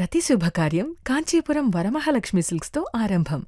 ప్రతి శుభకార్యం కాంచీపురం వరమహాలక్ష్మి సిల్క్స్‌తో ఆరంభం.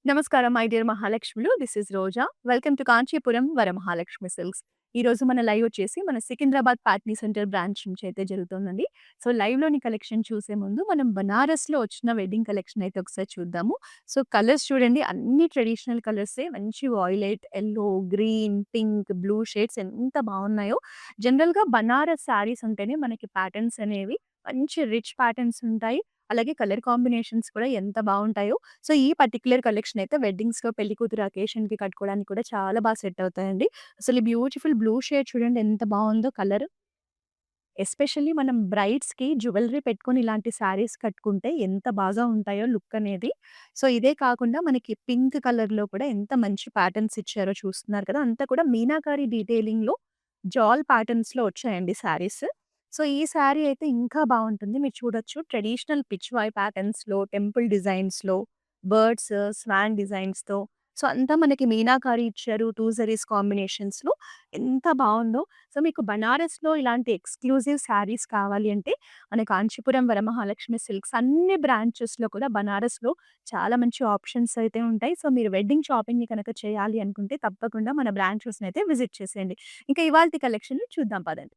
నమస్కారం మై డియర్ మహాలక్ష్ములు. This is Roja. Welcome to Kanchipuram Varamahalakshmi silks. ఈరోజు మన లైవ్ వచ్చేసి మన సికింద్రాబాద్ పాట్నీ సెంటర్ బ్రాంచ్ నుంచి అయితే జరుగుతుందండి. సో, లైవ్‌లోని కలెక్షన్ చూసే ముందు మనం బనారస్‌లో వచ్చిన వెడ్డింగ్ కలెక్షన్ అయితే ఒకసారి చూద్దాము. సో, కలర్స్ చూడండి అన్నీ ట్రెడిషనల్ కలర్సే. మంచి violet, yellow, green, pink, blue shades ఎంత బావున్నాయో. జనరల్‌గా బనారస్ శారీస్ అంటేనే మనకి ప్యాటర్న్స్ అనేవి మంచి రిచ్ ప్యాటర్న్స్ ఉంటాయి. అలాగే కలర్ కాంబినేషన్స్ కూడా ఎంత బావుంటాయో. సో, ఈ పర్టిక్యులర్ కలెక్షన్ అయితే వెడ్డింగ్స్‌లో పెళ్లి కూతురు అకేషన్‌కి కట్టుకోవడానికి కూడా చాలా సెట్ అవుతాయండి. అసలు ఈ బ్యూటిఫుల్ బ్లూ షేడ్ చూడండి ఎంత బావుందో కలర్. ఎస్పెషల్లీ మనం బ్రైడ్స్‌కి జ్యువెల్లరీ పెట్టుకొని ఇలాంటి శారీస్ కట్టుకుంటే ఎంత బాగా ఉంటాయో లుక్ అనేది. సో, ఇదే కాకుండా మనకి పింక్ కలర్‌లో కూడా ఎంత మంచి ప్యాటర్న్స్ ఇచ్చారో చూస్తున్నారు కదా! అంతా కూడా మీనాకారి డీటెయిలింగ్‌లో జాల్ ప్యాటర్న్స్‌లో వచ్చాయండి శారీస్. సో, ఈ శారీ అయితే ఇంకా బావుంటుంది. మీరు చూడొచ్చు ట్రెడిషనల్ పిచ్‌వాయ్ ప్యాటర్న్స్‌లో, టెంపుల్ డిజైన్స్‌లో, బర్డ్స్, స్వాన్ డిజైన్స్‌తో సో, అంతా మనకి మీనాకారి ఇచ్చారు. 2 జరీస్ కాంబినేషన్స్‌లో ఎంత బావుందో. సో, మీకు బనారస్‌లో ఇలాంటి ఎక్స్‌క్లూజివ్ శారీస్ కావాలి అంటే, మన కాంచీపురం వరమహాలక్ష్మి సిల్క్స్ అన్ని బ్రాంచెస్‌లో కూడా బనారస్‌లో చాలా మంచి ఆప్షన్స్ అయితే ఉంటాయి. సో, మీరు వెడ్డింగ్ షాపింగ్‌ని కనుక చేయాలి అనుకుంటే తప్పకుండా మన బ్రాంచెస్‌నైతే విజిట్ చేసేయండి. ఇంకా ఇవాల్టి కలెక్షన్‌ని చూద్దాం పదండి.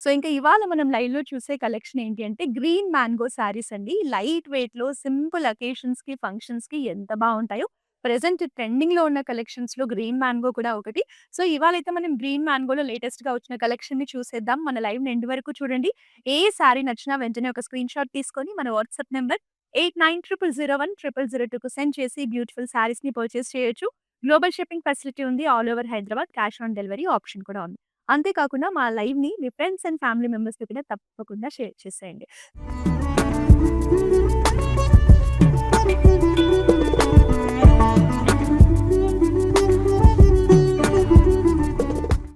సో, ఇంకా ఇవాళ మనం లైవ్‌లో చూసే కలెక్షన్ ఏంటి అంటే గ్రీన్ మ్యాంగో శారీస్ అండి. లైట్ వెయిట్‌లో సింపుల్ అకేషన్స్‌కి, ఫంక్షన్స్‌కి ఎంత బావుంటాయో. ప్రెజెంట్ ట్రెండింగ్‌లో ఉన్న కలెక్షన్స్‌లో గ్రీన్ మ్యాంగో కూడా ఒకటి. సో, ఇవాళైతే మనం గ్రీన్ మ్యాంగోలో లేటెస్ట్‌గా వచ్చిన కలెక్షన్‌ని చూసేద్దాం. మన లైవ్‌ని ఎండ్ వరకు చూడండి. ఏ శారీ నచ్చినా వెంటనే ఒక స్క్రీన్‌షాట్ తీసుకొని మన వాట్సాప్ నంబర్ 8900010002కు సెండ్ చేసి బ్యూటిఫుల్ శారీస్‌ని పర్చేజ్ చేయొచ్చు. గ్లోబల్ షిప్పింగ్ ఫెసిలిటీ ఉంది. All over Hyderabad cash on delivery option కూడా ఉంది. అంతే కాకుండా మా లైవ్‌ని మీ ఫ్రెండ్స్ అండ్ ఫ్యామిలీ మెంబర్స్‌తో కూడా తప్పకుండా షేర్ చేసేయండి.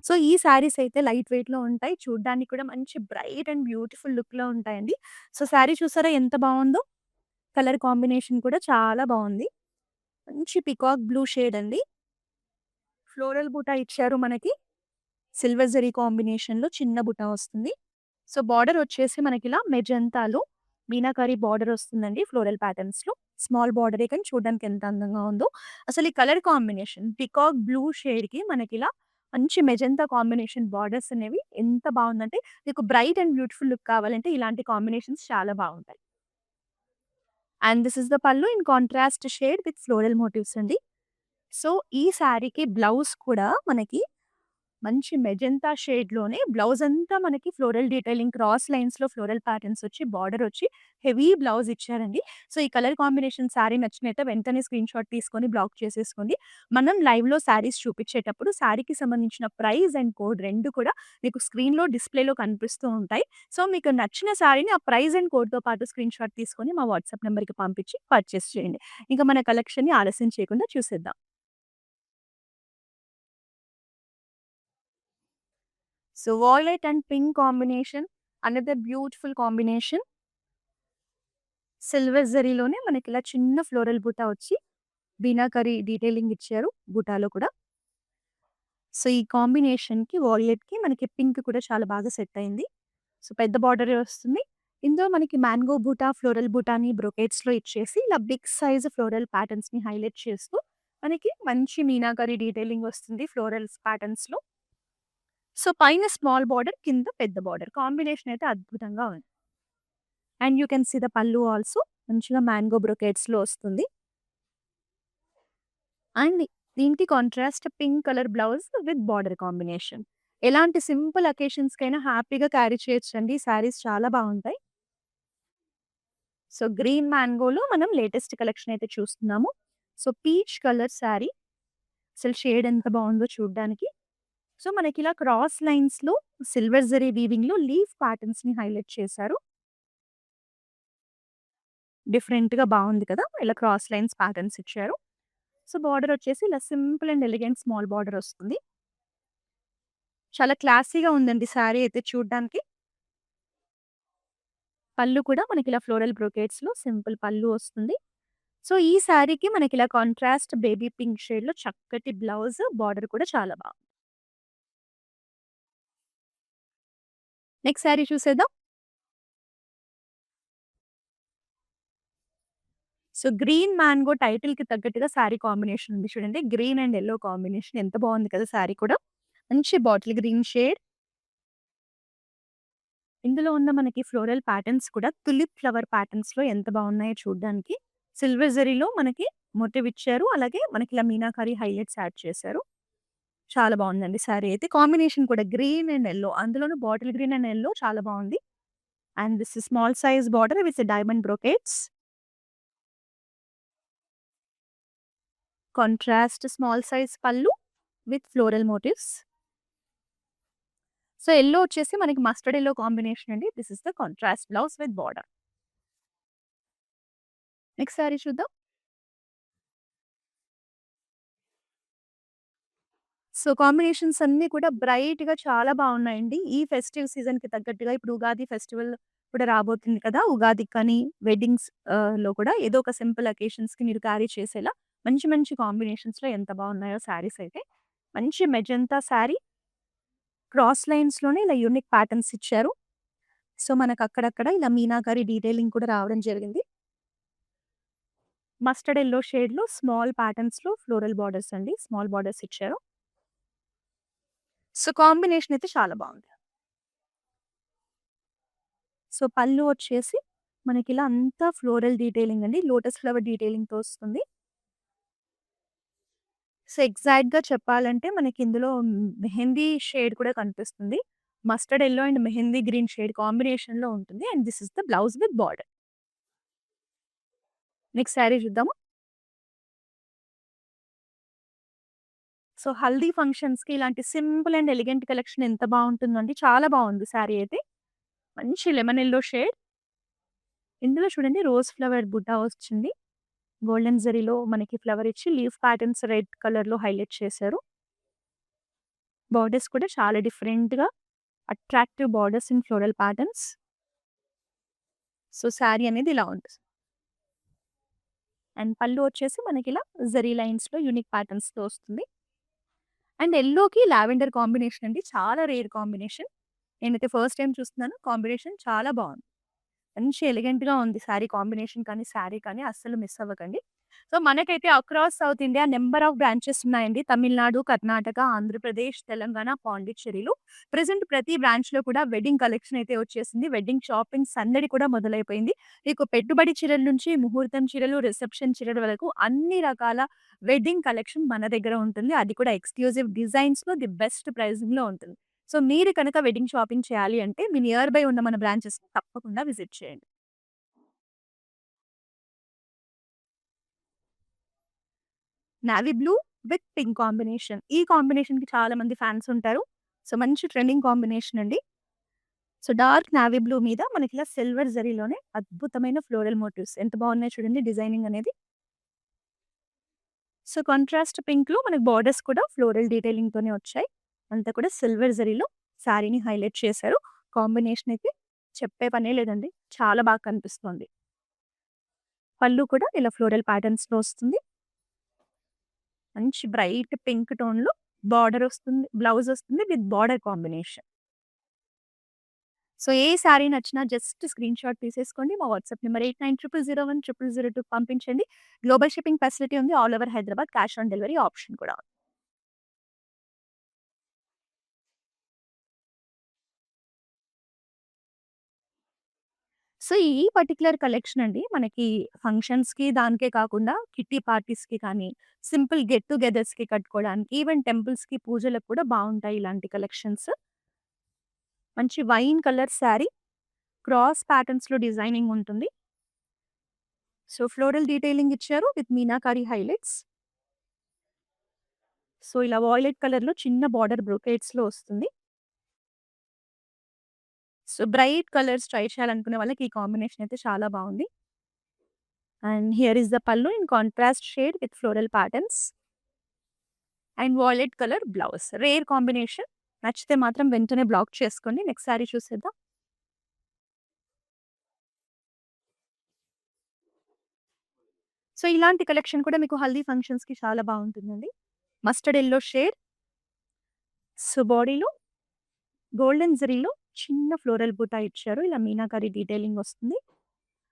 సో, ఈ శారీస్ అయితే లైట్ వెయిట్‌లో ఉంటాయి. చూడ్డానికి కూడా మంచి బ్రైట్ అండ్ బ్యూటిఫుల్ లుక్‌లో ఉంటాయండి. సో, శారీ చూసారా ఎంత బావుందో? కలర్ కాంబినేషన్ కూడా చాలా బావుంది. మంచి పీకాక్ బ్లూ షేడ్ అండి. ఫ్లోరల్ బూటా ఇచ్చారు మనకి. సిల్వర్ జరీ కాంబినేషన్‌లో చిన్న బుట్ట వస్తుంది. సో, బార్డర్ వచ్చేసి మనకిలా మెజంతాలో మీనాకరి బార్డర్ వస్తుందండి ఫ్లోరల్ ప్యాటర్న్స్‌లో. స్మాల్ బార్డరే కానీ చూడడానికి ఎంత అందంగా ఉందో. అసలు ఈ కలర్ కాంబినేషన్ పీకాక్ బ్లూ షేడ్‌కి మనకిలా మంచి మెజంతా కాంబినేషన్ బార్డర్స్ అనేవి ఎంత బావుందంటే, మీకు బ్రైట్ అండ్ బ్యూటిఫుల్ లుక్ కావాలంటే ఇలాంటి కాంబినేషన్స్ చాలా బావుంటాయి. And this is the pallu in contrast shade with floral motifs అండి. సో, ఈ శారీకి బ్లౌజ్ కూడా మనకి మంచి మెజెంతా షేడ్‌లోనే బ్లౌజ్ అంతా మనకి ఫ్లోరల్ డీటెయిలింగ్ క్రాస్ లైన్స్‌లో ఫ్లోరల్ ప్యాటర్న్స్ వచ్చి, బార్డర్ వచ్చి హెవీ బ్లౌజ్ ఇచ్చారండి. సో, ఈ కలర్ కాంబినేషన్ శారీ నచ్చినైతే వెంటనే స్క్రీన్‌షాట్ తీసుకొని బ్లాక్ చేసేసుకోండి. మనం లైవ్‌లో శారీస్ చూపించేటప్పుడు శారీకి సంబంధించిన ప్రైస్ అండ్ కోడ్ 2 కూడా మీకు స్క్రీన్‌లో డిస్‌ప్లేలో కనిపిస్తూ ఉంటాయి. సో, మీకు నచ్చిన శారీని ఆ ప్రైస్ అండ్ కోడ్‌తో పాటు స్క్రీన్‌షాట్ తీసుకొని మా వాట్సాప్ నంబర్‌కి పంపించి పర్చేస్ చేయండి. ఇంకా మన కలెక్షన్‌ని ఆలస్యం చేయకుండా చూసేద్దాం. So, violet and pink combination another beautiful combination. Silver జరీలోనే మనకిలా చిన్న ఫ్లోరల్ బూటా వచ్చి, మీనాకరి డీటెయిలింగ్ ఇచ్చారు బూటాలో కూడా. సో, ఈ కాంబినేషన్‌కి వాయిలెట్‌కి మనకి పింక్ కూడా చాలా బాగా సెట్ అయింది. సో, పెద్ద బార్డరే వస్తుంది. ఇందులో మనకి మ్యాంగో బూటా, ఫ్లోరల్ బూటాని బ్రొకేట్స్‌లో ఇచ్చేసి, ఇలా బిగ్ సైజ్ ఫ్లోరల్ ప్యాటర్న్స్‌ని హైలైట్ చేస్తూ, మనకి మంచి మీనాకరి డీటెయిలింగ్ వస్తుంది ఫ్లోరల్స్ ప్యాటర్న్స్‌లో. సో, పైన స్మాల్ బార్డర్, కింద పెద్ద బార్డర్. కాంబినేషన్ అయితే అద్భుతంగా ఉంది. And you can see the pallu also. మంచిగా మ్యాంగో బ్రొకెట్స్‌లో వస్తుంది. అండ్ దీనికి contrast pink colour blouse with border combination. ఎలాంటి సింపుల్ అకేషన్స్‌కైనా హ్యాపీగా క్యారీ చేయొచ్చండి. ఈ శారీస్ చాలా బావుంటాయి. సో, గ్రీన్ మ్యాంగోలో మనం లేటెస్ట్ కలెక్షన్ అయితే చూస్తున్నాము. So, peach colour sari. అసలు షేడ్ ఎంత బావుందో చూడ్డానికి. సో, మనకిలా క్రాస్ లైన్స్‌లో సిల్వర్ జరీ వీవింగ్‌లో లీఫ్ ప్యాటర్న్స్‌ని హైలైట్ చేశారు. డిఫరెంట్‌గా బావుంది కదా! ఇలా క్రాస్ లైన్స్ ప్యాటర్న్స్ ఇచ్చారు. సో, బార్డర్ వచ్చేసి ఇలా simple and elegant small border వస్తుంది. చాలా క్లాసీగా ఉందండి శారీ అయితే చూడ్డానికి. పళ్ళు కూడా మనకిలా ఫ్లోరల్ బ్రొకేట్స్‌లో సింపుల్ పళ్ళు వస్తుంది. సో, ఈ శారీకి మనకిలా కాంట్రాస్ట్ బేబీ పింక్ షేడ్‌లో చక్కటి బ్లౌజ్, బార్డర్ కూడా చాలా బావుంది. నెక్స్ట్ శారీ చూసేద్దాం. సో, గ్రీన్ మ్యాంగో టైటిల్‌కి తగ్గట్టుగా శారీ కాంబినేషన్ ఉంది చూడండి. గ్రీన్ అండ్ యెల్లో కాంబినేషన్ ఎంత బావుంది కదా! శారీ కూడా. మంచి బాటిల్ గ్రీన్ షేడ్. ఇందులో ఉన్న మనకి ఫ్లోరల్ ప్యాటర్న్స్ కూడా తులిప్ ఫ్లవర్ ప్యాటర్న్స్‌లో ఎంత బావున్నాయో చూడ్డానికి. సిల్వర్ జరీలో మనకి మోటివ్ ఇచ్చారు. అలాగే మనకి ఇలా మీనాకరి హైలైట్స్ యాడ్ చేశారు. చాలా బావుందండి శారీ అయితే. కాంబినేషన్ కూడా గ్రీన్ అండ్ యెల్లో అందులోనూ బాటిల్ గ్రీన్ అండ్ యెల్లో చాలా బావుంది. And this is small size border with diamond brocades. Contrast small size pallu with floral motifs. So, yellow వచ్చేసి మనకి మస్టర్డ్ యెల్లో కాంబినేషన్ అండి. This is the contrast blouse with border. Next sari చూద్దాం. So, combinations అన్నీ కూడా బ్రైట్‌గా చాలా బావున్నాయండి. ఈ ఫెస్టివ్ సీజన్‌కి తగ్గట్టుగా ఇప్పుడు ఉగాది ఫెస్టివల్ కూడా రాబోతుంది కదా! ఉగాదికి కానీ, వెడ్డింగ్స్ లో కూడా ఏదో ఒక సింపుల్ అకేషన్స్‌కి మీరు క్యారీ చేసేలా మంచి మంచి కాంబినేషన్స్‌లో ఎంత బావున్నాయో శారీస్ అయితే. మంచి మెజంతా శారీ. క్రాస్ లైన్స్‌లోనే ఇలా యూనిక్ ప్యాటర్న్స్ ఇచ్చారు. సో, మనకు అక్కడక్కడ ఇలా మీనాకరి డీటెయిలింగ్ కూడా రావడం జరిగింది. మస్టర్డ్ యెల్లో షేడ్‌లో స్మాల్ ప్యాటర్న్స్‌లో ఫ్లోరల్ బార్డర్స్ అండి. స్మాల్ బార్డర్స్ ఇచ్చారు. సో, కాంబినేషన్ అయితే చాలా బావుంది. సో, పళ్ళు వచ్చేసి మనకిలా అంతా ఫ్లోరల్ డీటెయిలింగ్ అండి. లోటస్ ఫ్లవర్ డీటెయిలింగ్‌తో వస్తుంది. సో, ఎగ్జాక్ట్‌గా చెప్పాలంటే మనకిందులో మెహందీ షేడ్ కూడా కనిపిస్తుంది. Mustard yellow and mehndi green shade కాంబినేషన్‌లో ఉంటుంది. And this is the blouse with border. Next sari చూద్దాము. సో, హల్దీ ఫంక్షన్స్‌కి ఇలాంటి సింపుల్ అండ్ ఎలిగెంట్ కలెక్షన్ ఎంత బావుంటుందండి. చాలా బావుంది శారీ అయితే. మంచి లెమన్ యెల్లో షేడ్. ఇందులో చూడండి రోజ్ ఫ్లవర్ బుట్ట వచ్చింది. గోల్డెన్ జరీలో మనకి ఫ్లవర్ ఇచ్చి లీఫ్ ప్యాటర్న్స్ రెడ్ కలర్‌లో హైలైట్ చేశారు. బోర్డర్స్ కూడా చాలా డిఫరెంట్‌గా attractive borders in floral patterns. So, sari అనేది ఇలా ఉంటుంది. అండ్ పళ్ళు వచ్చేసి మనకిలా జరీ లైన్స్‌లో యూనిక్ ప్యాటర్న్స్‌తో వస్తుంది. అండ్ యెల్లోకి లావెండర్ కాంబినేషన్ అండి. చాలా రేర్ కాంబినేషన్. నేనైతే ఫస్ట్ టైమ్ చూస్తున్నాను. కాంబినేషన్ చాలా బావుంది. మంచి ఎలిగెంట్‌గా ఉంది శారీ కాంబినేషన్ కానీ, శారీ కానీ అస్సలు మిస్ అవ్వకండి. సో, మనకైతే across south India number of branches ఉన్నాయండి. తమిళనాడు, కర్ణాటక, ఆంధ్రప్రదేశ్, తెలంగాణ, పాండిచ్చేరిలో. ప్రెజెంట్ ప్రతి బ్రాంచ్‌లో కూడా వెడ్డింగ్ కలెక్షన్ అయితే వచ్చేసింది. వెడ్డింగ్ షాపింగ్ సందడి కూడా మొదలైపోయింది. మీకు పెట్టుబడి చీరల నుంచి ముహూర్తం చీరలు, రిసెప్షన్ చీరల వరకు అన్ని రకాల వెడ్డింగ్ కలెక్షన్ మన దగ్గర ఉంటుంది. అది కూడా ఎక్స్‌క్లూజివ్ డిజైన్స్‌లో ది బెస్ట్ ప్రైజింగ్‌లో ఉంటుంది. సో, మీరు కనుక వెడ్డింగ్ షాపింగ్ చేయాలి అంటే మీ నియర్ బై ఉన్న మన బ్రాంచెస్‌ని తప్పకుండా విజిట్ చేయండి. Navy blue with pink combination. ఈ కాంబినేషన్‌కి చాలా మంది ఫాన్స్ ఉంటారు. సో, మంచి ట్రెండింగ్ కాంబినేషన్ అండి. సో, డార్క్ నావీ బ్లూ మీద మనకిలా సిల్వర్ జరీలోనే అద్భుతమైన ఫ్లోరల్ మోటివ్స్ ఎంత బాగున్నాయో చూడండి డిజైనింగ్ అనేది. సో, కాంట్రాస్ట్ పింక్‌లో మనకు బోర్డర్స్ కూడా ఫ్లోరల్ డీటెయిలింగ్‌తోనే వచ్చాయి. అంతా కూడా సిల్వర్ జరీలో శారీని హైలైట్ చేశారు. కాంబినేషన్ అయితే చెప్పే పనే లేదండి. చాలా బాగా కనిపిస్తోంది. పళ్ళు కూడా ఇలా ఫ్లోరల్ ప్యాటర్న్స్‌లో వస్తుంది. మంచి బ్రైట్ పింక్ టోన్‌లో బార్డర్ వస్తుంది. బ్లౌజ్ వస్తుంది విత్ బార్డర్ కాంబినేషన్. సో, ఏ శారీ నచ్చినా జస్ట్ స్క్రీన్‌షాట్ తీసేసుకోండి. మా వాట్సాప్ నంబర్ 8900010002 పంపించండి. గ్లోబల్ షిప్పింగ్ ఫెసిలిటీ ఉంది. All over Hyderabad cash on delivery option కూడా ఉంది. సో, ఈ పర్టిక్యులర్ కలెక్షన్ అండి మనకి ఫంక్షన్స్‌కి దానికే కాకుండా కిట్టి పార్టీస్‌కి కానీ, సింపుల్ గెట్ టుగెదర్స్‌కి కట్టుకోవడానికి, ఈవెన్ టెంపుల్స్‌కి పూజలకు కూడా బావుంటాయి ఇలాంటి కలెక్షన్స్. మంచి వైన్ కలర్ శారీ క్రాస్ ప్యాటర్న్స్‌లో డిజైనింగ్ ఉంటుంది. సో, ఫ్లోరల్ డీటెయిలింగ్ ఇచ్చారు విత్ మీనాకారి హైలైట్స్. సో, ఇలా వాయిలెట్ కలర్‌లో చిన్న బార్డర్ బ్రొకేట్స్‌లో వస్తుంది. సో, బ్రైట్ కలర్స్ ట్రై చేయాలనుకునే వాళ్ళకి ఈ కాంబినేషన్ అయితే చాలా బావుంది. And here is the pallu in contrast shade with floral patterns and violet colour blouse. Rare combination. నచ్చితే మాత్రం వెంటనే బ్లాక్ చేసుకోండి. నెక్స్ట్ శారీ చూసేద్దాం. సో, ఇలాంటి కలెక్షన్ కూడా మీకు హల్దీ ఫంక్షన్స్‌కి చాలా బావుంటుందండి. Mustard yellow shade. సో, బాడీలో గోల్డెన్ జరీలో చిన్న ఫ్లోరల్ బూటా ఇచ్చారు. ఇలా మీనాకరి డీటెయిలింగ్ వస్తుంది.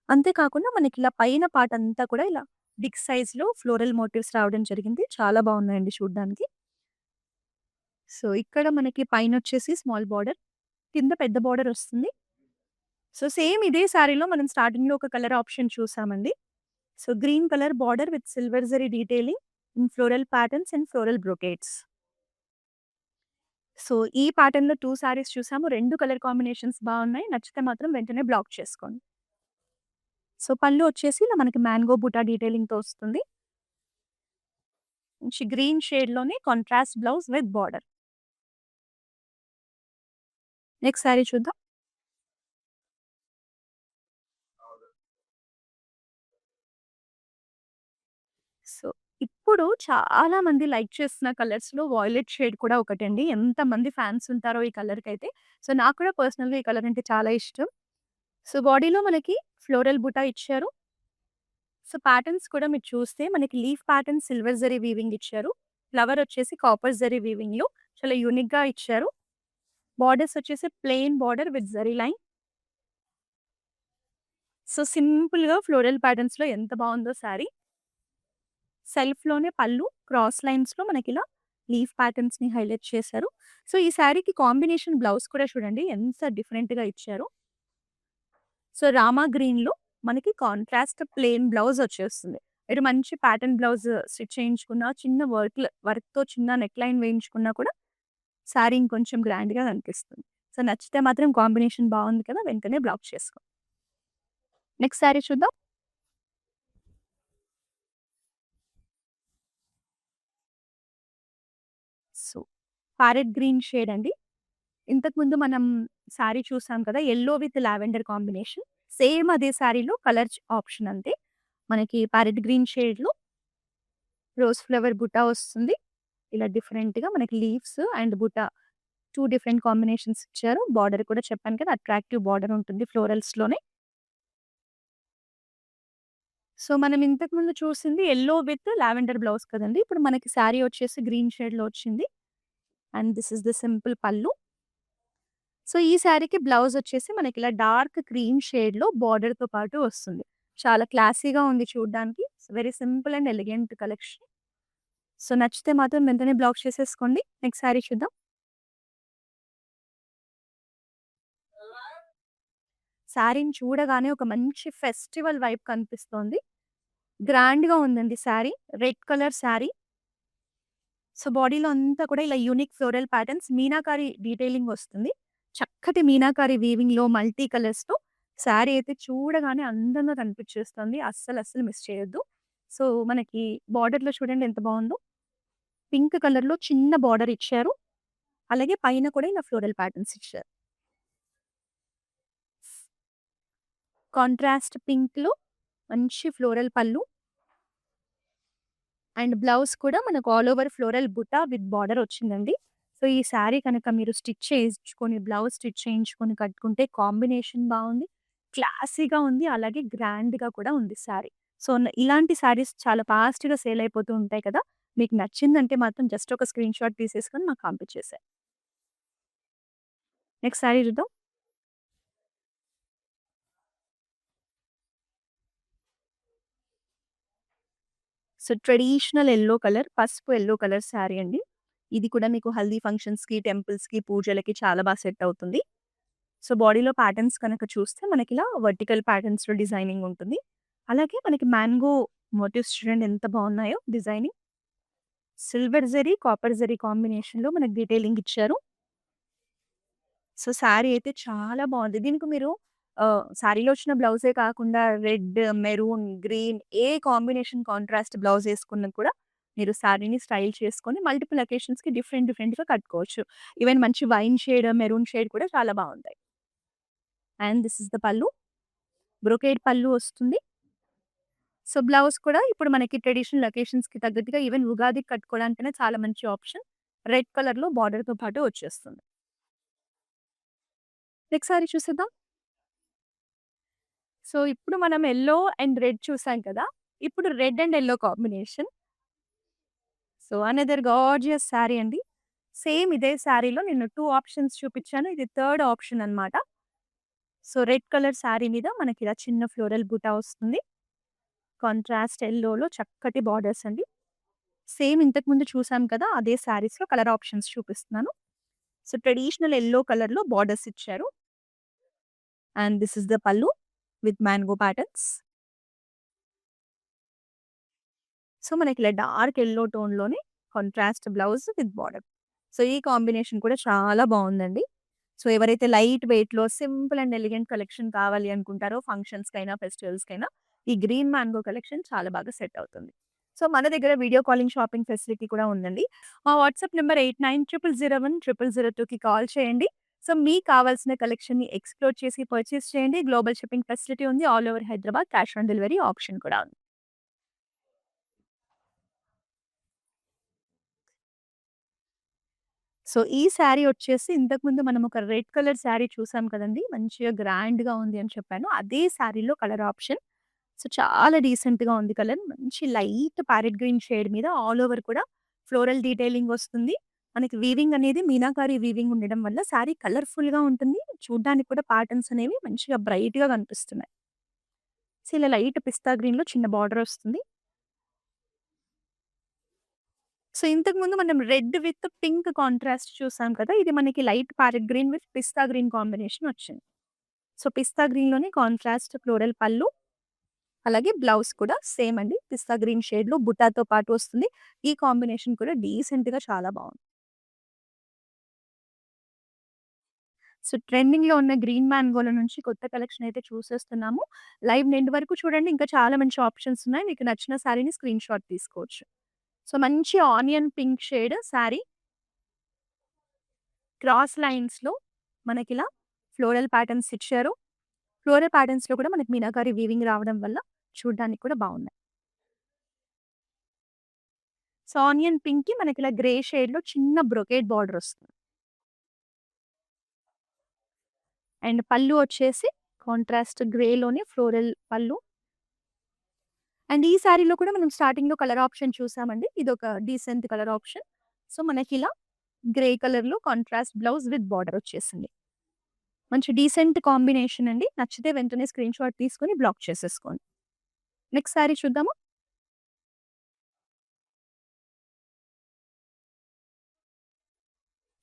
అంతే కాకుండా మనకిలా పైన పార్ట్ అంతా కూడా ఇలా బిగ్ సైజ్‌లో ఫ్లోరల్ మోటివ్స్ రావడం జరిగింది. చాలా బాగున్నాయండి చూడ్డానికి. సో, ఇక్కడ మనకి పైనొచ్చేసి స్మాల్ బార్డర్, కింద పెద్ద బార్డర్ వస్తుంది. సో, సేమ్ ఇదే శారీలో మనం స్టార్టింగ్‌లో ఒక కలర్ ఆప్షన్ చూసామండి. So, green colour border with silver zari detailing in floral patterns and floral brocades. So, ఈ ప్యాటర్న్‌లో 2 శారీస్ చూసాము. 2 కలర్ కాంబినేషన్స్ బావున్నాయి. నచ్చితే మాత్రం వెంటనే బ్లాక్ చేసుకోండి. సో, పళ్ళు వచ్చేసి ఇలా మనకి మ్యాంగో బూటా డీటెయిలింగ్‌తో వస్తుంది. మంచి గ్రీన్ షేడ్‌లోనే contrast blouse with border. Next sari చూద్దాం. సో, ఇప్పుడు చాలా మంది లైక్ చేస్తున్న కలర్స్‌లో వాయిలెట్ షేడ్ కూడా ఒకటండి. ఎంతమంది ఫ్యాన్స్ ఉంటారో ఈ కలర్‌కైతే. సో, నాకు కూడా పర్సనల్‌గా ఈ కలర్ అంటే చాలా ఇష్టం. సో, బాడీలో మనకి ఫ్లోరల్ బూటా ఇచ్చారు. సో, ప్యాటర్న్స్ కూడా మీరు చూస్తే మనకి leaf pattern silver zari weaving ఇచ్చారు. ఫ్లవర్ వచ్చేసి కాపర్ జరీ వీవింగ్‌లో చాలా యూనిక్‌గా ఇచ్చారు. బార్డర్స్ వచ్చేసి plain border with zari line. So, సింపుల్‌గా ఫ్లోరల్ ప్యాటర్న్స్‌లో ఎంత బావుందో సారీ. సెల్ఫ్‌లోనే పళ్ళు క్రాస్ లైన్స్‌లో మనకిలా లీఫ్ ప్యాటర్న్స్‌ని హైలైట్ చేశారు. సో, ఈ శారీకి కాంబినేషన్ బ్లౌజ్ కూడా చూడండి ఎంత డిఫరెంట్‌గా ఇచ్చారో. సో, రామా గ్రీన్‌లో మనకి కాంట్రాస్ట్ ప్లెయిన్ బ్లౌజ్ వచ్చేస్తుంది. మీరు మంచి ప్యాటర్న్ బ్లౌజ్ స్టిచ్ చేయించుకున్న, చిన్న వర్క్‌తో చిన్న నెక్ లైన్ వేయించుకున్నా కూడా శారీ ఇంకొంచెం గ్రాండ్‌గా కనిపిస్తుంది. సో, నచ్చితే మాత్రం కాంబినేషన్ బావుంది కదా! వెంటనే బ్లాక్ చేసుకో. నెక్స్ట్ శారీ చూద్దాం. సో, ప్యారెట్ గ్రీన్ షేడ్ అండి. ఇంతకుముందు మనం శారీ చూసాం కదా! Yellow with lavender combination. Same అదే శారీలో కలర్ ఆప్షన్ అంతే. మనకి ప్యారెట్ గ్రీన్ షేడ్‌లో రోజ్ ఫ్లవర్ బుట్ట వస్తుంది. ఇలా డిఫరెంట్‌గా మనకి లీవ్స్ అండ్ బుట్ట 2 డిఫరెంట్ కాంబినేషన్స్ ఇచ్చారు. బార్డర్ కూడా చెప్పాను కదా! అట్రాక్టివ్ బార్డర్ ఉంటుంది ఫ్లోరల్స్‌లోనే. సో, మనం ఇంతకుముందు చూసింది యెల్లో విత్ లావెండర్ బ్లౌజ్ కదండీ! ఇప్పుడు మనకి శారీ వచ్చేసి గ్రీన్ షేడ్‌లో వచ్చింది. And this is the simple పల్లు. సో, ఈ శారీకి బ్లౌజొచ్చేసి మనకిలా డార్క్ క్రీమ్ షేడ్‌లో బార్డర్‌తో పాటు వస్తుంది. చాలా క్లాసీగా ఉంది చూడ్డానికి. Very simple and elegant collection. So, నచ్చితే మాత్రం వెంటనే బ్లాక్ చేసేసుకోండి. నెక్స్ట్ శారీ చూద్దాం. శారీని చూడగానే ఒక మంచి ఫెస్టివల్ వైబ్ కనిపిస్తోంది. గ్రాండ్‌గా ఉందండి sari. Red colour sari. So, బాడీలో అంతా కూడా ఇలా unique floral patterns meenakari detailing వస్తుంది. చక్కటి మీనాకారి వీవింగ్‌లో మల్టీ కలర్స్‌తో శారీ అయితే చూడగానే అందంగా కనిపించేస్తుంది. అస్సలు మిస్ చేయొద్దు. సో, మనకి బార్డర్‌లో చూడండి ఎంత బావుందో. పింక్ కలర్‌లో చిన్న బార్డర్ ఇచ్చారు. అలాగే పైన కూడా ఇలా ఫ్లోరల్ ప్యాటర్న్స్ ఇచ్చారు. కాంట్రాస్ట్ పింక్‌లో మంచి ఫ్లోరల్ పళ్ళు అండ్ బ్లౌజ్ కూడా మనకు all over floral buta with border వచ్చిందండి. సో, ఈ శారీ కనుక మీరు స్టిచ్ చేయించుకొని, బ్లౌజ్ స్టిచ్ చేయించుకొని కట్టుకుంటే కాంబినేషన్ బావుంది. క్లాసీగా ఉంది. అలాగే గ్రాండ్‌గా కూడా ఉంది శారీ. సో, ఇలాంటి శారీస్ చాలా ఫాస్ట్‌గా సేల్ అయిపోతూ ఉంటాయి కదా! మీకు నచ్చిందంటే మాత్రం జస్ట్ ఒక స్క్రీన్ షాట్ తీసేసుకొని మాకు పంపించేసేయి. నెక్స్ట్ శారీ చూద్దాం. సో, ట్రెడిషనల్ యెల్లో కలర్, పసుపు యెల్లో కలర్ శారీ అండి. ఇది కూడా మీకు హల్దీ ఫంక్షన్స్‌కి, టెంపుల్స్‌కి, పూజలకి చాలా సెట్ అవుతుంది. సో, బాడీలో ప్యాటర్న్స్ కనుక చూస్తే మనకిలా వర్టికల్ ప్యాటర్న్స్‌లో డిజైనింగ్ ఉంటుంది. అలాగే మనకి మ్యాంగో మోటివ్స్ చూడండి ఎంత బావున్నాయో designing. Silver zari, copper zari కాంబినేషన్‌లో మనకి డీటెయిలింగ్ ఇచ్చారు. సో, శారీ అయితే చాలా బావుంది. దీనికి మీరు శారీలో వచ్చిన బ్లౌజే కాకుండా రెడ్, మెరూన్, గ్రీన్ ఏ కాంబినేషన్ కాంట్రాస్ట్ బ్లౌజ్ ఏసుకున్నా కూడా మీరు శారీని స్టైల్ చేసుకొని మల్టిపుల్ అకేషన్స్‌కి డిఫరెంట్‌గా కట్టుకోవచ్చు. ఈవెన్ మంచి వైన్ షేడ్, మెరూన్ షేడ్ కూడా చాలా బావుంటాయి. అండ్ దిస్ ఇస్ ద పల్లు. బ్రొకేడ్ పల్లు వస్తుంది. సో, బ్లౌజ్ కూడా ఇప్పుడు మనకి ట్రెడిషనల్ అకేషన్స్‌కి తగ్గట్టుగా ఈవెన్ ఉగాదికి కట్టుకోవడానికైనా చాలా మంచి ఆప్షన్. రెడ్ కలర్‌లో బార్డర్‌తో పాటు వచ్చేస్తుంది. నెక్స్ట్ సారీ చూసేద్దాం. సో, ఇప్పుడు మనం యెల్లో అండ్ రెడ్ చూసాం కదా! ఇప్పుడు red and yellow combination. So, another gorgeous sari అండి. సేమ్ ఇదే శారీలో నేను 2 ఆప్షన్స్ చూపిచ్చాను. ఇది థర్డ్ ఆప్షన్ అన్నమాట. సో, రెడ్ కలర్ శారీ మీద మనకిలా చిన్న ఫ్లోరల్ బుటా వస్తుంది. కాంట్రాస్ట్ యెల్లోలో చక్కటి బార్డర్స్ అండి. సేమ్ ఇంతకుముందు చూసాం కదా! అదే శారీస్‌లో కలర్ ఆప్షన్స్ చూపిస్తున్నాను. సో, ట్రెడిషనల్ యెల్లో కలర్‌లో బార్డర్స్ ఇచ్చారు. And this is the pallu with mango patterns. So, మనకిలా డార్క్ యెల్లో టోన్‌లోనే contrast blouse with border. So, ఈ కాంబినేషన్ కూడా చాలా బావుందండి. సో, ఎవరైతే లైట్ వెయిట్‌లో సింపుల్ అండ్ ఎలిగెంట్ కలెక్షన్ కావాలి అనుకుంటారో ఫంక్షన్స్‌కైనా, ఫెస్టివల్స్‌కైనా ఈ గ్రీన్ మ్యాంగో కలెక్షన్ చాలా బాగా సెట్ అవుతుంది. సో, మన దగ్గర వీడియో కాలింగ్ షాపింగ్ ఫెసిలిటీ కూడా ఉందండి. మా వాట్సాప్ నంబర్ 8900010002కి కాల్ చేయండి. సో, మీకు కావాల్సిన కలెక్షన్‌ని ఎక్స్‌ప్లోర్ చేసి పర్చేస్ చేయండి. గ్లోబల్ షిప్పింగ్ ఫెసిలిటీ ఉంది. All over Hyderabad cash on delivery option కూడా ఉంది. సో, ఈ శారీ వచ్చేసి ఇంతకుముందు మనం ఒక రెడ్ కలర్ శారీ చూసాం కదండీ! మంచిగా గ్రాండ్‌గా ఉంది అని చెప్పాను. అదే శారీలో కలర్ ఆప్షన్. సో, చాలా డీసెంట్‌గా ఉంది కలర్. మంచి లైట్ ప్యారెట్ గ్రీన్ షేడ్ మీద ఆల్ ఓవర్ కూడా ఫ్లోరల్ డీటెయిలింగ్ వస్తుంది. మనకి వీవింగ్ అనేది మీనాకారి వీవింగ్ ఉండడం వల్ల శారీ కలర్‌ఫుల్‌గా ఉంటుంది. చూడ్డానికి కూడా ప్యాటర్న్స్ అనేవి మంచిగా బ్రైట్‌గా కనిపిస్తున్నాయి. సో, ఇలా లైట్ పిస్తా గ్రీన్‌లో చిన్న బార్డర్ వస్తుంది. సో, ఇంతకుముందు మనం రెడ్ విత్ పింక్ కాంట్రాస్ట్ చూసాం కదా! ఇది మనకి light parrot green with pista green combination వచ్చింది. సో, పిస్తా గ్రీన్‌లోనే కాంట్రాస్ట్ ఫ్లోరల్ పళ్ళు, అలాగే బ్లౌజ్ కూడా సేమ్ అండి. పిస్తా గ్రీన్ షేడ్‌లో బుటాతో పాటు వస్తుంది. ఈ కాంబినేషన్ కూడా డీసెంట్‌గా చాలా బావుంది. సో, ట్రెండింగ్‌లో ఉన్న గ్రీన్ మ్యాంగోల నుంచి కొత్త కలెక్షన్ అయితే చూసేస్తున్నాము. లైవ్ ఎండ్ వరకు చూడండి. ఇంకా చాలా మంచి ఆప్షన్స్ ఉన్నాయి. మీకు నచ్చిన శారీని స్క్రీన్‌షాట్ తీసుకోవచ్చు. సో, మంచి onion pink shade sari cross లైన్స్‌లో మనకిలా ఫ్లోరల్ ప్యాటర్న్స్ ఇచ్చారు. ఫ్లోరల్ ప్యాటర్న్స్‌లో కూడా మనకి మీనాకారి వీవింగ్ రావడం వల్ల చూడ్డానికి కూడా బావున్నాయి. సో, ఆనియన్ పింక్‌కి మనకిలా గ్రే షేడ్‌లో చిన్న బ్రొకేట్ బార్డర్ వస్తుంది. అండ్ పళ్ళు వచ్చేసి కాంట్రాస్ట్ గ్రేలోనే ఫ్లోరల్ పళ్ళు. అండ్ ఈ శారీలో కూడా మనం స్టార్టింగ్‌లో కలర్ ఆప్షన్ చూసామండి. ఇదొక డీసెంట్ కలర్ ఆప్షన్. సో, మనకిలా గ్రే కలర్‌లో కాంట్రాస్ట్ బ్లౌజ్ విత్ బార్డర్ వచ్చేసింది. మంచి డీసెంట్ కాంబినేషన్ అండి. నచ్చితే వెంటనే స్క్రీన్‌షాట్ తీసుకొని బ్లాక్ చేసేసుకోండి. నెక్స్ట్ శారీ చూద్దామా?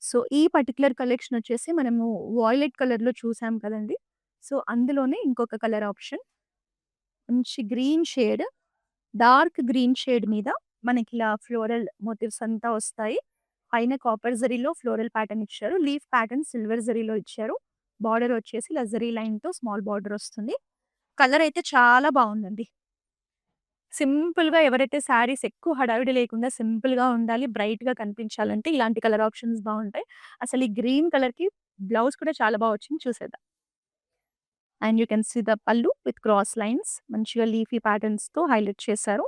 సో, ఈ పర్టిక్యులర్ కలెక్షన్ వచ్చేసి మనము వాయిలెట్ కలర్‌లో చూసాం కదండీ! సో, అందులోనే ఇంకొక కలర్ ఆప్షన్. మంచి green shade, dark green shade మీద మనకిలా ఫ్లోరల్ మోటివ్స్ అంతా వస్తాయి. పైన కాపర్ జరీలో ఫ్లోరల్ ప్యాటర్న్ ఇచ్చారు. లీఫ్ ప్యాటర్న్ సిల్వర్ జరీలో ఇచ్చారు. బార్డర్ వచ్చేసి ఇలా జరీ లైన్‌తో స్మాల్ బార్డర్ వస్తుంది. కలర్ అయితే చాలా బావుందండి. సింపుల్‌గా ఎవరైతే శారీస్ ఎక్కువ హడావిడి లేకుండా సింపుల్‌గా ఉండాలి, బ్రైట్‌గా కనిపించాలంటే ఇలాంటి కలర్ ఆప్షన్స్ బావుంటాయి. అసలు ఈ గ్రీన్ కలర్‌కి బ్లౌజ్ కూడా చాలా బా వచ్చింది చూసేద్దాం. And you can see the pallu with cross lines మంచిగా లీఫీ ప్యాటర్న్స్‌తో హైలైట్ చేశారు.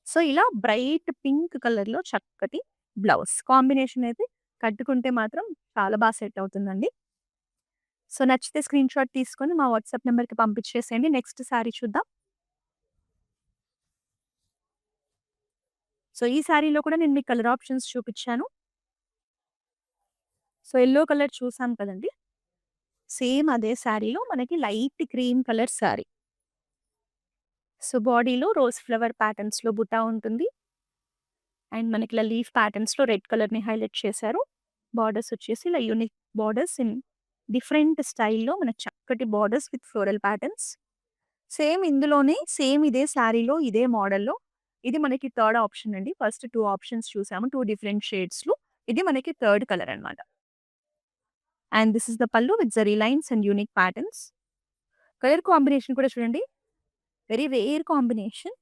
సో, ఇలా బ్రైట్ పింక్ కలర్‌లో చక్కటి బ్లౌజ్. కాంబినేషన్ అయితే కట్టుకుంటే మాత్రం చాలా బా సెట్ అవుతుందండి. సో, నచ్చితే స్క్రీన్‌షాట్ తీసుకొని మా వాట్సాప్ నంబర్‌కి పంపించేసేయండి. నెక్స్ట్ శారీ చూద్దాం. సో, ఈ శారీలో కూడా నేను మీకు కలర్ ఆప్షన్స్ చూపిచ్చాను. సో, యెల్లో కలర్ చూసాం కదండీ! సేమ్ అదే శారీలో మనకి light cream colour sari. So, బాడీలో రోజ్ ఫ్లవర్ ప్యాటర్న్స్‌లో బుటా ఉంటుంది. అండ్ మనకి ఇలా లీఫ్ ప్యాటర్న్స్‌లో రెడ్ కలర్‌ని హైలైట్ చేశారు. బార్డర్స్ వచ్చేసి ఇలా యూనిక్ బార్డర్స్ ఇన్ డిఫరెంట్ స్టైల్‌లో మనకు చక్కటి borders with floral patterns. Same ఇందులోనే సేమ్ ఇదే శారీలో ఇదే మోడల్‌లో ఇది మనకి థర్డ్ ఆప్షన్ అండి. ఫస్ట్ 2 ఆప్షన్స్ చూసాము. 2 డిఫరెంట్ షేడ్స్‌లో. ఇది మనకి థర్డ్ కలర్ అన్నమాట. And this is the pallu with zari lines and unique patterns. Colour combination కూడా చూడండి. Very rare combination.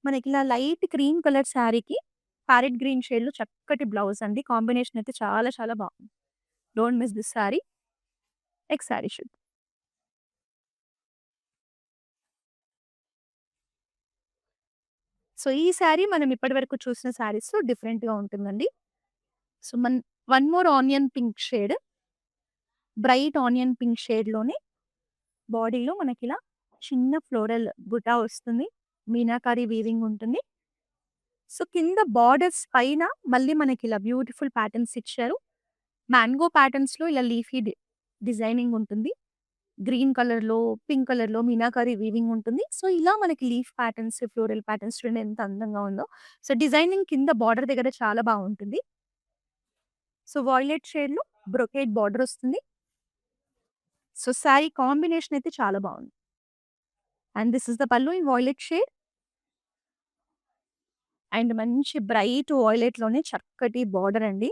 మనకిలా లైట్ క్రీమ్ కలర్ శారీకి ప్యారెట్ గ్రీన్ షేడ్‌లో చక్కటి బ్లౌజ్ అండి. కాంబినేషన్ అయితే చాలా చాలా బాగుంది. Don't miss this sari. Next sari చూద్దాం. సో, ఈ శారీ మనం ఇప్పటివరకు చూసిన శారీస్‌లో డిఫరెంట్‌గా ఉంటుందండి. So, one more onion pink shade, bright onion pink షేడ్‌లోనే బాడీలో మనకిలా చిన్న ఫ్లోరల్ బుటా వస్తుంది. మీనాకారి వీవింగ్ ఉంటుంది. సో కింద బార్డర్స్ పైన మళ్ళీ మనకి ఇలా బ్యూటిఫుల్ ప్యాటర్న్స్ ఇచ్చారు. మ్యాంగో ప్యాటర్న్స్‌లో ఇలా లీఫీ డిజైనింగ్ ఉంటుంది. గ్రీన్ కలర్‌లో, పింక్ కలర్‌లో మీనాకరి వీవింగ్ ఉంటుంది. సో, ఇలా మనకి లీఫ్ ప్యాటర్న్స్, ఫ్లోరల్ ప్యాటర్న్స్ చూడండి ఎంత అందంగా ఉందో. సో, డిజైనింగ్ కింద బార్డర్ దగ్గర చాలా బావుంటుంది. సో, వాయిలెట్ షేడ్‌లో బ్రొకేడ్ బార్డర్ వస్తుంది. సో, శారీ కాంబినేషన్ అయితే చాలా బావుంది. And this is the pallu in violet shade. And మంచి బ్రైట్ వాయిలెట్‌లోనే చక్కటి బార్డర్ అండి.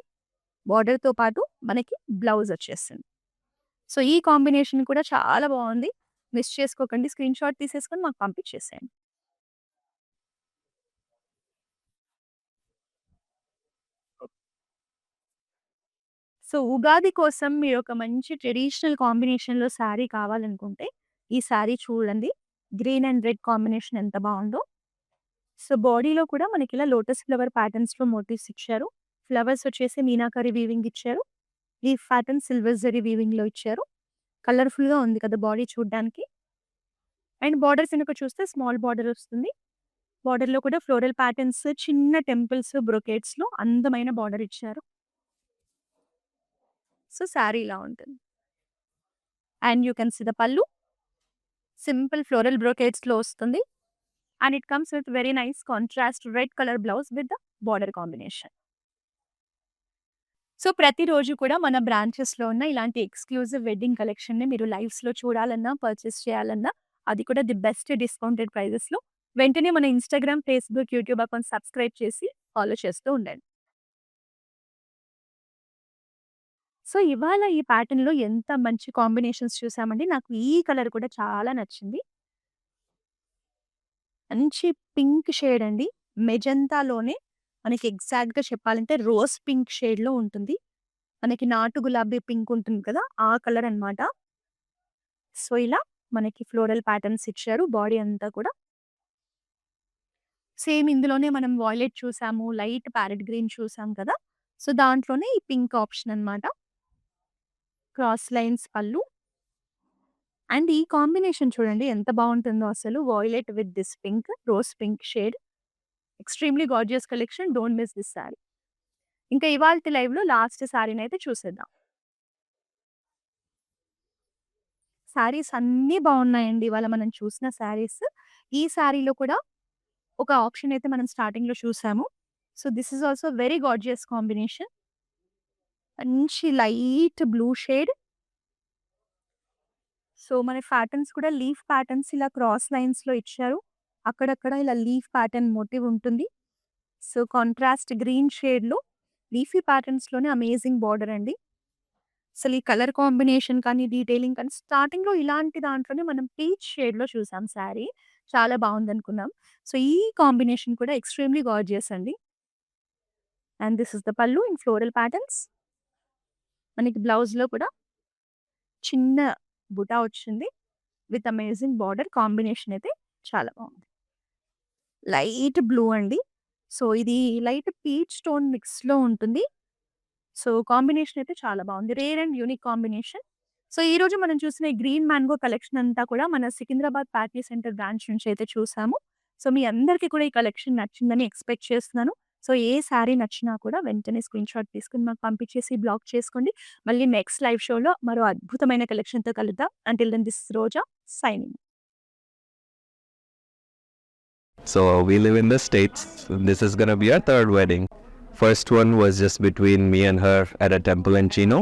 బార్డర్‌తో పాటు మనకి బ్లౌజ్ వచ్చేస్తుంది. సో, ఈ కాంబినేషన్ కూడా చాలా బావుంది. మిస్ చేసుకోకండి. స్క్రీన్‌షాట్ తీసేసుకొని మాకు పంపించేసేయండి. సో, ఉగాది కోసం మీరొక మంచి ట్రెడిషనల్ కాంబినేషన్‌లో శారీ కావాలనుకుంటే, ఈ శారీ చూడండి. గ్రీన్ అండ్ రెడ్ కాంబినేషన్ ఎంత బావుందో. సో, బాడీలో కూడా మనకిలా లోటస్ ఫ్లవర్ ప్యాటర్న్స్‌లో మోటివ్స్ ఇచ్చారు. ఫ్లవర్స్ వచ్చేసి మీనాకరి వీవింగ్ ఇచ్చారు. లీఫ్ ప్యాటర్న్ సిల్వర్ జరీ వీవింగ్‌లో ఇచ్చారు. కలర్‌ఫుల్‌గా ఉంది కదా బాడీ చూడ్డానికి. అండ్ బార్డర్స్ గనుక చూస్తే స్మాల్ బార్డర్ వస్తుంది. బార్డర్‌లో కూడా ఫ్లోరల్ ప్యాటర్న్స్, చిన్న టెంపుల్స్, బ్రొకేట్స్‌లో అందమైన బార్డర్ ఇచ్చారు. సో, శారీ ఇలా ఉంటుంది. And you can see the pallu. Simple floral బ్రొకేట్స్‌లో వస్తుంది. And it comes with very nice contrast red colour blouse with the border combination. So, ప్రతిరోజు కూడా మన బ్రాంచెస్‌లో ఉన్న ఇలాంటి ఎక్స్‌క్లూజివ్ వెడ్డింగ్ కలెక్షన్‌ని మీరు లైవ్స్‌లో చూడాలన్నా, పర్చేస్ చేయాలన్నా, అది కూడా ది బెస్ట్ డిస్కౌంటెడ్ ప్రైజెస్‌లో వెంటనే మన Instagram, Facebook, YouTube account subscribe చేసి ఫాలో చేస్తూ ఉండండి. సో, ఇవాళ ఈ ప్యాటర్న్‌లో ఎంత మంచి కాంబినేషన్స్ చూసామండి. నాకు ఈ కలర్ కూడా చాలా నచ్చింది. మంచి పింక్ షేడ్ అండి. మెజంతాలోనే మనకి ఎగ్జాక్ట్‌గా చెప్పాలంటే రోజ్ పింక్ షేడ్‌లో ఉంటుంది. మనకి నాటు గులాబీ పింక్ ఉంటుంది కదా! ఆ కలర్ అన్నమాట. సో, ఇలా మనకి ఫ్లోరల్ ప్యాటర్న్స్ ఇచ్చారు. బాడీ అంతా కూడా సేమ్ ఇందులోనే మనం వాయిలెట్ చూసాము. లైట్ ప్యారెట్ గ్రీన్ చూసాం కదా! సో, దాంట్లోనే ఈ పింక్ ఆప్షన్ అన్నమాట. క్రాస్ లైన్స్ పళ్ళు. అండ్ ఈ కాంబినేషన్ చూడండి ఎంత బావుంటుందో అసలు. Violet with this pink, rose pink shade. Extremely gorgeous collection. Don't miss this sorry. ఇంకా ఇవాల్టి లైవ్‌లో లాస్ట్ సారీనైతే చూసేద్దాం. సారీస్ అన్నీ బావున్నాయండి. ఇవాళ మనం చూసిన సారీస్. ఈ సారీలో కూడా ఒక ఆప్షన్ అయితే మనం స్టార్టింగ్‌లో చూసాము. So, this is also very gorgeous combination. మంచి లైట్ బ్లూ షేడ్. సో, మన ప్యాటర్న్స్ కూడా లీఫ్ ప్యాటర్న్స్ ఇలా క్రాస్ లైన్స్‌లో ఇచ్చారు. అక్కడక్కడ ఇలా లీఫ్ ప్యాటర్న్ మోటివ్ ఉంటుంది. సో, కాంట్రాస్ట్ గ్రీన్ షేడ్‌లో లీఫీ ప్యాటర్న్స్‌లోనే అమేజింగ్ బార్డర్ అండి. అసలు ఈ కలర్ కాంబినేషన్ కానీ, డీటెయిలింగ్ కానీ స్టార్టింగ్‌లో ఇలాంటి దాంట్లోనే మనం పీచ్ షేడ్‌లో చూసాం శారీ. చాలా బావుందనుకున్నాం. సో, ఈ కాంబినేషన్ కూడా ఎక్స్‌ట్రీమ్‌లీ గార్జియస్ అండి. And this is the pallu in floral patterns. మనకి బ్లౌజ్‌లో కూడా చిన్న బుటా వచ్చింది. విత్ అమేజింగ్ బార్డర్ కాంబినేషన్ అయితే చాలా బావుంది. లైట్ బ్లూ అండి. సో, ఇది లైట్ పీచ్ టోన్ మిక్స్‌లో ఉంటుంది. సో, కాంబినేషన్ అయితే చాలా బావుంది. Rare and unique combination. So, ఈరోజు మనం చూసిన ఈ గ్రీన్ మ్యాంగో కలెక్షన్ అంతా కూడా మన సికింద్రాబాద్ ప్యాట్నీ సెంటర్ బ్రాంచ్ నుంచి అయితే చూసాము. సో, మీ అందరికీ కూడా ఈ కలెక్షన్ నచ్చిందని ఎక్స్‌పెక్ట్ చేస్తున్నాను. సో, ఏ శారీ నచ్చినా కూడా వెంటనే స్క్రీన్‌షాట్ తీసుకొని మాకు పంపించేసి బ్లాక్ చేసుకోండి. మళ్ళీ నెక్స్ట్ లైవ్ షోలో మరో అద్భుతమైన కలెక్షన్‌తో కలుద్దాం. Until then this is Roja signing. So we live in the States. This is gonna be our third wedding. First one was just between me and her at a temple in Chino.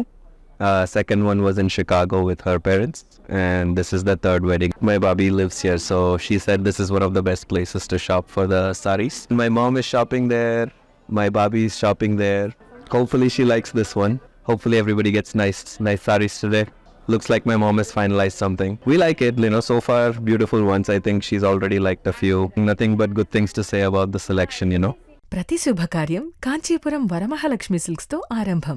Second one was in Chicago with her parents. And this is the third wedding. My Bobby lives here, so she said this is one of the best places to shop for the saris. My mom is shopping there. My Bobby is shopping there. Hopefully she likes this one. Hopefully everybody gets nice saris today. Looks like my mom has finalized something. We like it, so far beautiful ones. I think she's already liked a few. Nothing but good things to say about the selection. ప్రతి శుభకార్యం కాంచీపురం వరమహాలక్ష్మి సిల్క్స్తో ఆరంభం.